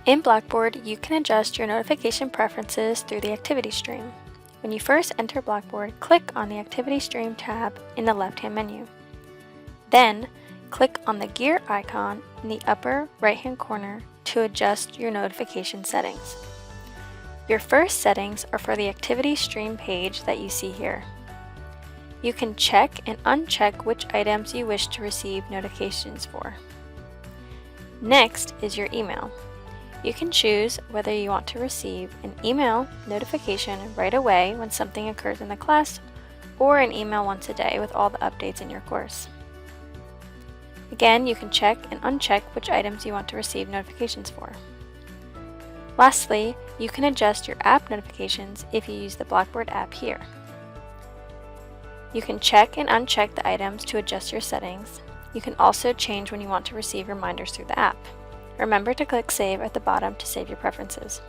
In Blackboard, you can adjust your notification preferences through the activity stream. When you first enter Blackboard, click on the Activity Stream tab in the left-hand menu. Then, click on the gear icon in the upper right-hand corner to adjust your notification settings. Your first settings are for the Activity Stream page that you see here. You can check and uncheck which items you wish to receive notifications for. Next is your email. You can choose whether you want to receive an email notification right away when something occurs in the class, or an email once a day with all the updates in your course. Again, you can check and uncheck which items you want to receive notifications for. Lastly, you can adjust your app notifications if you use the Blackboard app here. You can check and uncheck the items to adjust your settings. You can also change when you want to receive reminders through the app. Remember to click Save at the bottom to save your preferences.